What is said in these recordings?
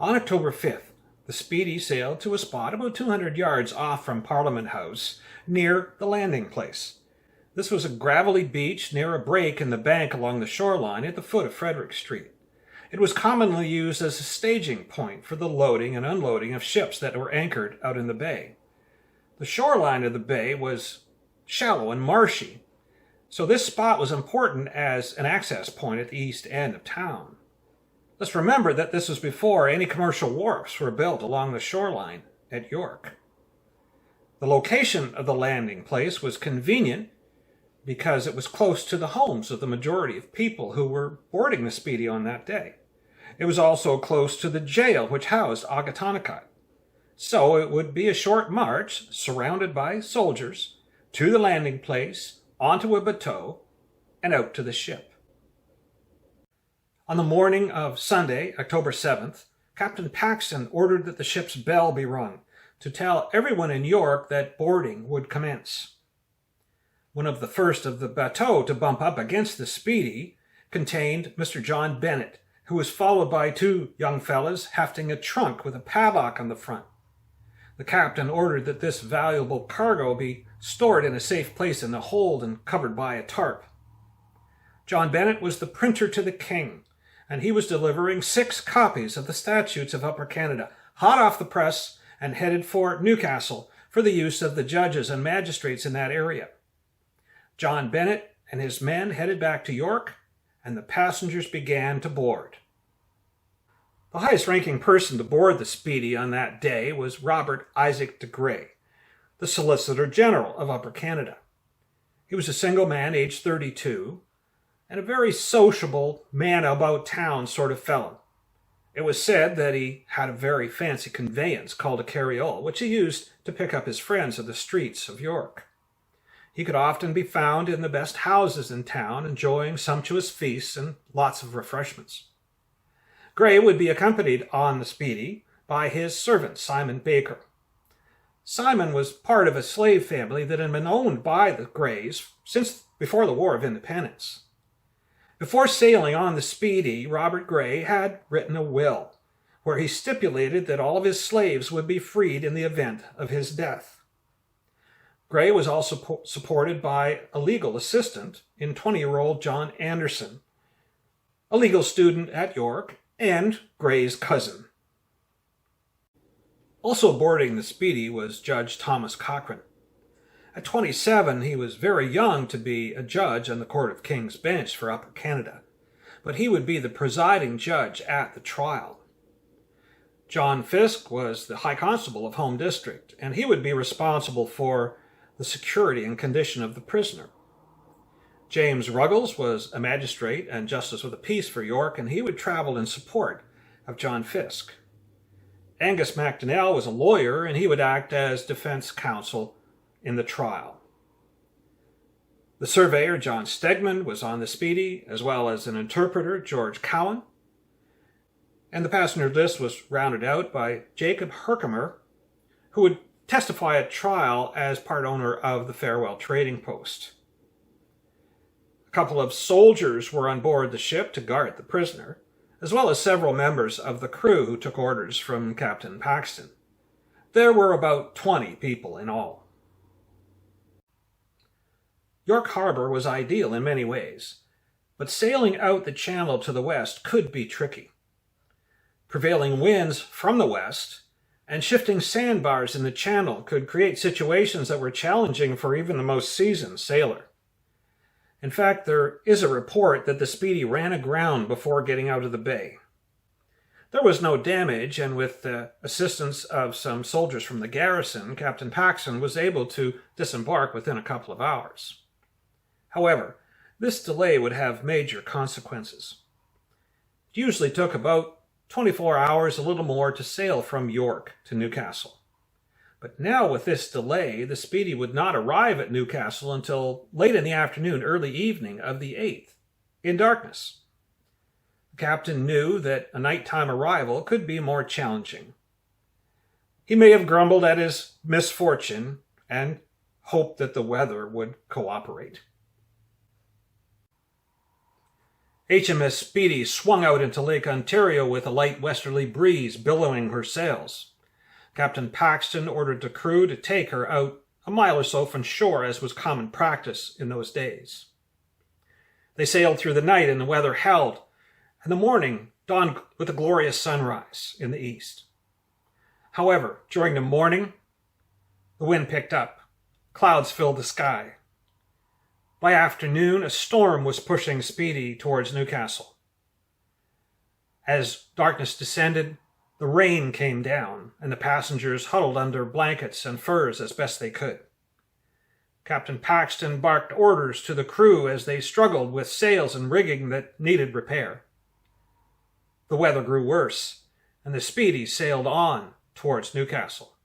On October 5th, the Speedy sailed to a spot about 200 yards off from Parliament House, near the landing place. This was a gravelly beach near a break in the bank along the shoreline at the foot of Frederick Street. It was commonly used as a staging point for the loading and unloading of ships that were anchored out in the bay. The shoreline of the bay was shallow and marshy, so this spot was important as an access point at the east end of town. Let's remember that this was before any commercial wharfs were built along the shoreline at York. The location of the landing place was convenient because it was close to the homes of the majority of people who were boarding the Speedy on that day. It was also close to the jail which housed Ogatonecot. So it would be a short march, surrounded by soldiers, to the landing place, onto a bateau, and out to the ship. On the morning of Sunday, October 7th, Captain Paxton ordered that the ship's bell be rung to tell everyone in York that boarding would commence. One of the first of the bateaux to bump up against the Speedy contained Mr. John Bennett, who was followed by two young fellows hefting a trunk with a padlock on the front. The captain ordered that this valuable cargo be stored in a safe place in the hold and covered by a tarp. John Bennett was the printer to the king, and he was delivering 6 copies of the Statutes of Upper Canada, hot off the press and headed for Newcastle for the use of the judges and magistrates in that area. John Bennett and his men headed back to York, and the passengers began to board. The highest-ranking person to board the Speedy on that day was Robert Isaac de Grey, the Solicitor General of Upper Canada. He was a single man, aged 32, and a very sociable, man-about-town sort of fellow. It was said that he had a very fancy conveyance called a carriole, which he used to pick up his friends of the streets of York. He could often be found in the best houses in town, enjoying sumptuous feasts and lots of refreshments. Grey would be accompanied on the Speedy by his servant, Simon Baker. Simon was part of a slave family that had been owned by the Greys since before the War of Independence. Before sailing on the Speedy, Robert Grey had written a will, where he stipulated that all of his slaves would be freed in the event of his death. Grey was also supported by a legal assistant in 20-year-old John Anderson, a legal student at York, and Grey's cousin. Also boarding the Speedy was Judge Thomas Cochrane. At 27, he was very young to be a judge on the Court of King's Bench for Upper Canada, but he would be the presiding judge at the trial. John Fisk was the High Constable of Home District, and he would be responsible for the security and condition of the prisoner. James Ruggles was a magistrate and justice of the peace for York, and he would travel in support of John Fisk. Angus MacDonnell was a lawyer, and he would act as defense counsel in the trial. The surveyor, John Stegman, was on the Speedy, as well as an interpreter, George Cowan. And the passenger list was rounded out by Jacob Herkimer, who would testify at trial as part owner of the Farewell Trading Post. A couple of soldiers were on board the ship to guard the prisoner, as well as several members of the crew who took orders from Captain Paxton. There were about 20 people in all. York Harbor was ideal in many ways, but sailing out the channel to the west could be tricky. Prevailing winds from the west and shifting sandbars in the channel could create situations that were challenging for even the most seasoned sailor. In fact, there is a report that the Speedy ran aground before getting out of the bay. There was no damage, and with the assistance of some soldiers from the garrison, Captain Paxton was able to disembark within a couple of hours. However, this delay would have major consequences. It usually took about 24 hours, a little more, to sail from York to Newcastle. But now with this delay, the Speedy would not arrive at Newcastle until late in the afternoon, early evening of the 8th, in darkness. The captain knew that a nighttime arrival could be more challenging. He may have grumbled at his misfortune and hoped that the weather would cooperate. HMS Speedy swung out into Lake Ontario with a light westerly breeze billowing her sails. Captain Paxton ordered the crew to take her out a mile or so from shore, as was common practice in those days. They sailed through the night and the weather held, and the morning dawned with a glorious sunrise in the east. However, during the morning, the wind picked up. Clouds filled the sky. By afternoon, a storm was pushing Speedy towards Newcastle. As darkness descended, the rain came down, and the passengers huddled under blankets and furs as best they could. Captain Paxton barked orders to the crew as they struggled with sails and rigging that needed repair. The weather grew worse, and the Speedy sailed on towards Newcastle.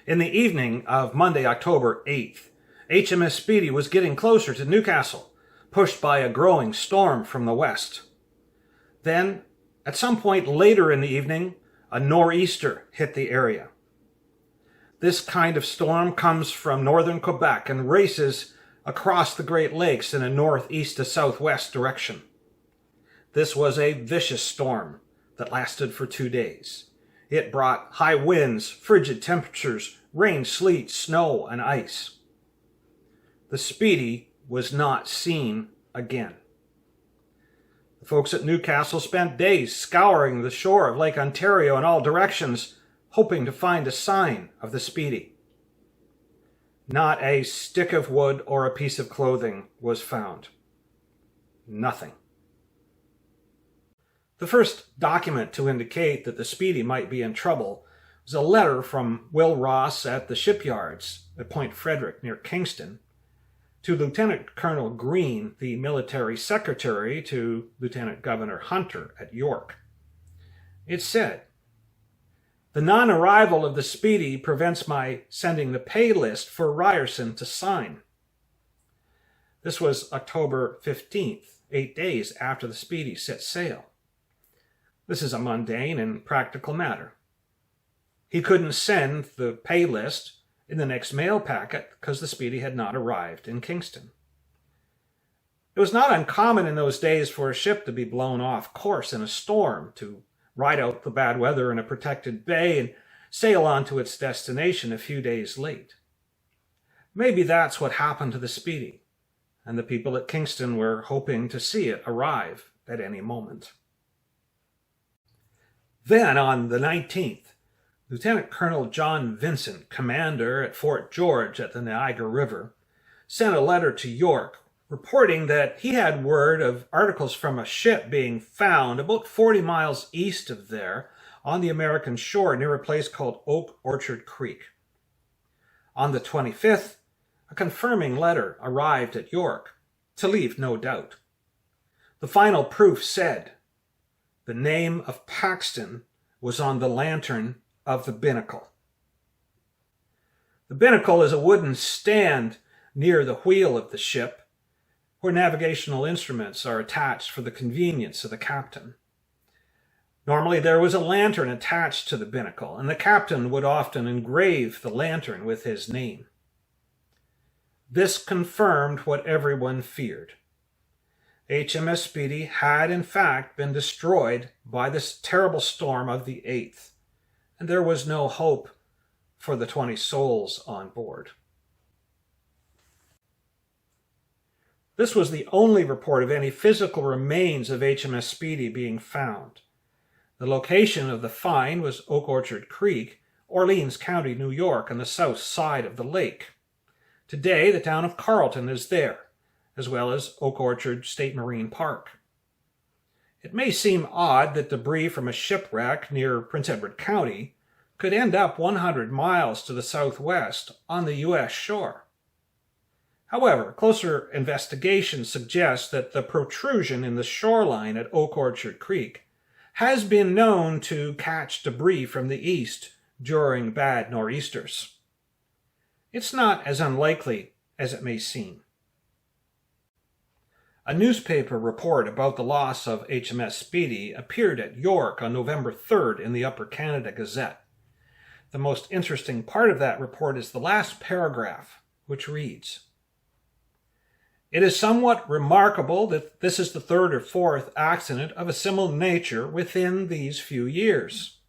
In the evening of Monday, October 8th, HMS Speedy was getting closer to Newcastle, pushed by a growing storm from the west. Then, at some point later in the evening, a nor'easter hit the area. This kind of storm comes from northern Quebec and races across the Great Lakes in a northeast to southwest direction. This was a vicious storm that lasted for 2 days. It brought high winds, frigid temperatures, rain, sleet, snow, and ice. The Speedy was not seen again. The folks at Newcastle spent days scouring the shore of Lake Ontario in all directions, hoping to find a sign of the Speedy. Not a stick of wood or a piece of clothing was found. Nothing. The first document to indicate that the Speedy might be in trouble was a letter from Will Ross at the shipyards at Point Frederick near Kingston to Lieutenant Colonel Green, the military secretary to Lieutenant Governor Hunter at York. It said, "The non-arrival of the Speedy prevents my sending the pay list for Ryerson to sign." This was October 15th, 8 days after the Speedy set sail. This is a mundane and practical matter. He couldn't send the pay list in the next mail packet because the Speedy had not arrived in Kingston. It was not uncommon in those days for a ship to be blown off course in a storm, to ride out the bad weather in a protected bay and sail on to its destination a few days late. Maybe that's what happened to the Speedy, and the people at Kingston were hoping to see it arrive at any moment. Then, on the 19th, Lieutenant Colonel John Vincent, commander at Fort George at the Niagara River, sent a letter to York reporting that he had word of articles from a ship being found about 40 miles east of there on the American shore near a place called Oak Orchard Creek. On the 25th, a confirming letter arrived at York, to leave no doubt. The final proof said the name of Paxton was on the lantern of the binnacle. The binnacle is a wooden stand near the wheel of the ship where navigational instruments are attached for the convenience of the captain. Normally there was a lantern attached to the binnacle, and the captain would often engrave the lantern with his name. This confirmed what everyone feared. HMS Speedy had in fact been destroyed by this terrible storm of the 8th, and there was no hope for the 20 souls on board. This was the only report of any physical remains of HMS Speedy being found. The location of the find was Oak Orchard Creek, Orleans County, New York, on the south side of the lake. Today, the town of Carleton is there, as well as Oak Orchard State Marine Park. It may seem odd that debris from a shipwreck near Prince Edward County could end up 100 miles to the southwest on the U.S. shore. However, closer investigation suggests that the protrusion in the shoreline at Oak Orchard Creek has been known to catch debris from the east during bad nor'easters. It's not as unlikely as it may seem. A newspaper report about the loss of HMS Speedy appeared at York on November 3rd in the Upper Canada Gazette. The most interesting part of that report is the last paragraph, which reads, It is somewhat remarkable that this is the third or fourth accident of a similar nature within these few years,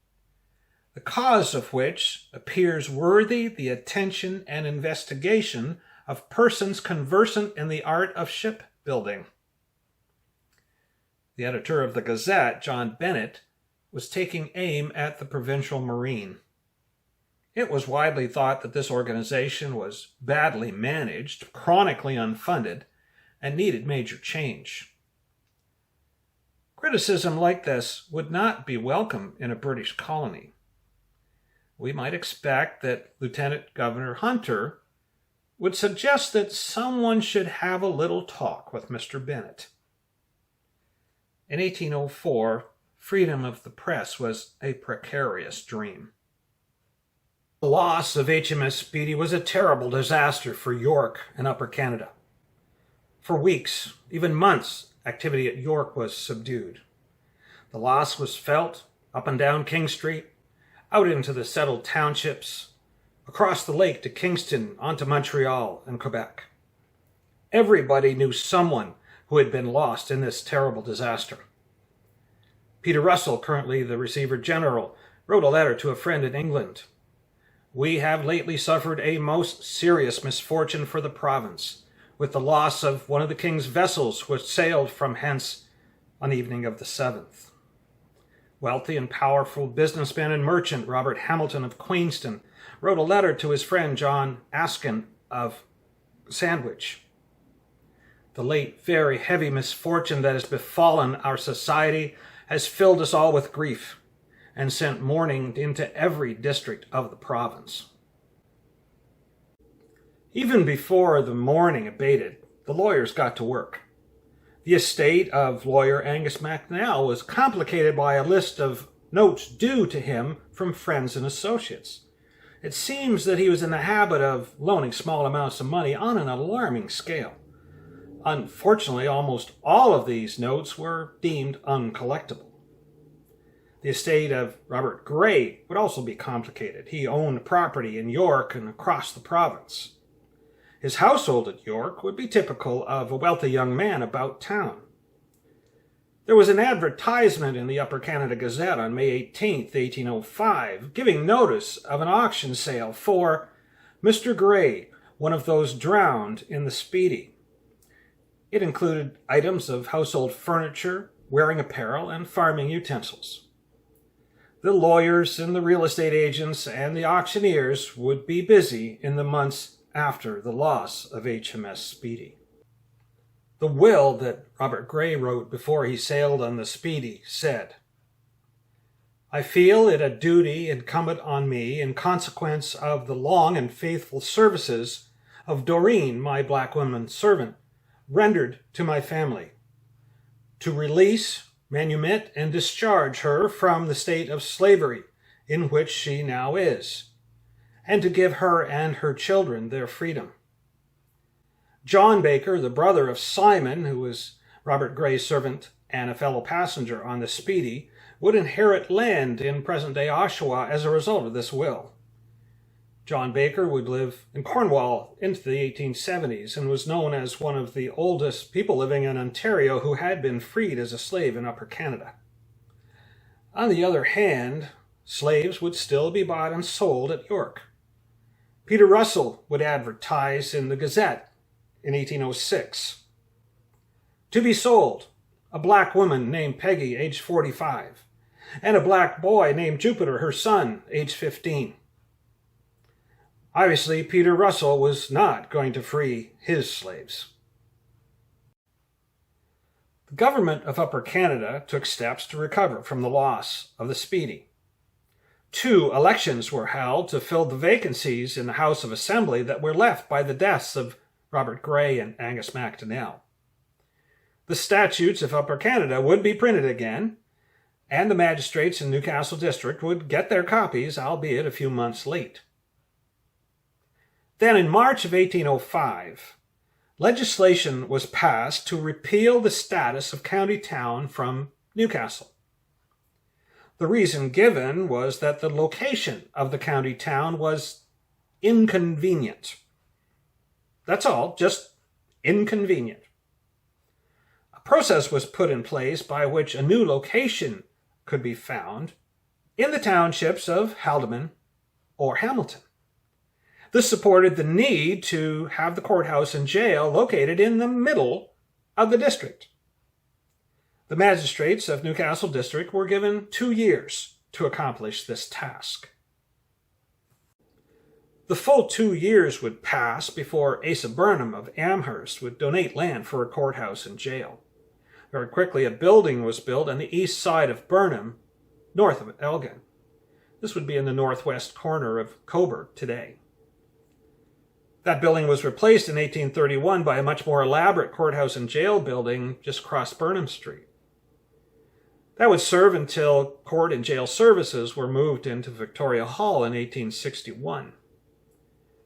the cause of which appears worthy the attention and investigation of persons conversant in the art of shipbuilding. The editor of the Gazette, John Bennett, was taking aim at the Provincial Marine. It was widely thought that this organization was badly managed, chronically unfunded, and needed major change. Criticism like this would not be welcome in a British colony. We might expect that Lieutenant Governor Hunter would suggest that someone should have a little talk with Mr. Bennett. In 1804, freedom of the press was a precarious dream. The loss of HMS Speedy was a terrible disaster for York and Upper Canada. For weeks, even months, activity at York was subdued. The loss was felt up and down King Street, out into the settled townships, across the lake to Kingston, onto Montreal and Quebec. Everybody knew someone who had been lost in this terrible disaster. Peter Russell, currently the Receiver General, wrote a letter to a friend in England. "We have lately suffered a most serious misfortune for the province, with the loss of one of the king's vessels which sailed from hence on the evening of the 7th. Wealthy and powerful businessman and merchant Robert Hamilton of Queenston wrote a letter to his friend John Askin of Sandwich. The late very heavy misfortune that has befallen our society has filled us all with grief and sent mourning into every district of the province." Even before the mourning abated, the lawyers got to work. The estate of lawyer Angus MacNell was complicated by a list of notes due to him from friends and associates. It seems that he was in the habit of loaning small amounts of money on an alarming scale. Unfortunately, almost all of these notes were deemed uncollectible. The estate of Robert Gray would also be complicated. He owned property in York and across the province. His household at York would be typical of a wealthy young man about town. There was an advertisement in the Upper Canada Gazette on May 18, 1805, giving notice of an auction sale for Mr. Gray, one of those drowned in the Speedy. It included items of household furniture, wearing apparel, and farming utensils. The lawyers and the real estate agents and the auctioneers would be busy in the months after the loss of HMS Speedy. The will that Robert Gray wrote before he sailed on the Speedy said, "I feel it a duty incumbent on me in consequence of the long and faithful services of Doreen, my black woman servant, rendered to my family, to release, manumit, and discharge her from the state of slavery in which she now is, and to give her and her children their freedom. John Baker, the brother of Simon, who was Robert Gray's servant and a fellow passenger on the Speedy, would inherit land in present-day Oshawa as a result of this will. John Baker would live in Cornwall into the 1870s and was known as one of the oldest people living in Ontario who had been freed as a slave in Upper Canada. On the other hand, slaves would still be bought and sold at York. Peter Russell would advertise in the Gazette in 1806. To be sold, a black woman named Peggy, age 45, and a black boy named Jupiter, her son, age 15. Obviously, Peter Russell was not going to free his slaves. The government of Upper Canada took steps to recover from the loss of the Speedy. 2 elections were held to fill the vacancies in the House of Assembly that were left by the deaths of Robert Gray and Angus MacDonnell. The statutes of Upper Canada would be printed again, and the magistrates in Newcastle District would get their copies, albeit a few months late. Then in March of 1805, legislation was passed to repeal the status of county town from Newcastle. The reason given was that the location of the county town was inconvenient. That's all, just inconvenient. A process was put in place by which a new location could be found in the townships of Haldimand or Hamilton. This supported the need to have the courthouse and jail located in the middle of the district. The magistrates of Newcastle District were given 2 years to accomplish this task. The full 2 years would pass before Asa Burnham of Amherst would donate land for a courthouse and jail. Very quickly, a building was built on the east side of Burnham, north of Elgin. This would be in the northwest corner of Coburg today. That building was replaced in 1831 by a much more elaborate courthouse and jail building just across Burnham Street. That would serve until court and jail services were moved into Victoria Hall in 1861.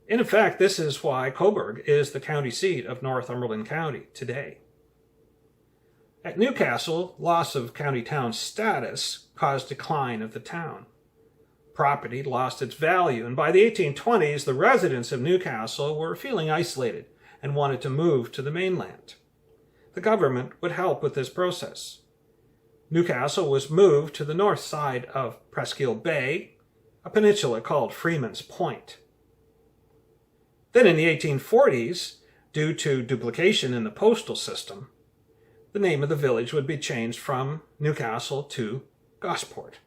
In effect, this is why Coburg is the county seat of Northumberland County today. At Newcastle, loss of county town status caused decline of the town. Property lost its value, and by the 1820s, the residents of Newcastle were feeling isolated and wanted to move to the mainland. The government would help with this process. Newcastle was moved to the north side of Presqu'île Bay, a peninsula called Freeman's Point. Then in the 1840s, due to duplication in the postal system, the name of the village would be changed from Newcastle to Gosport.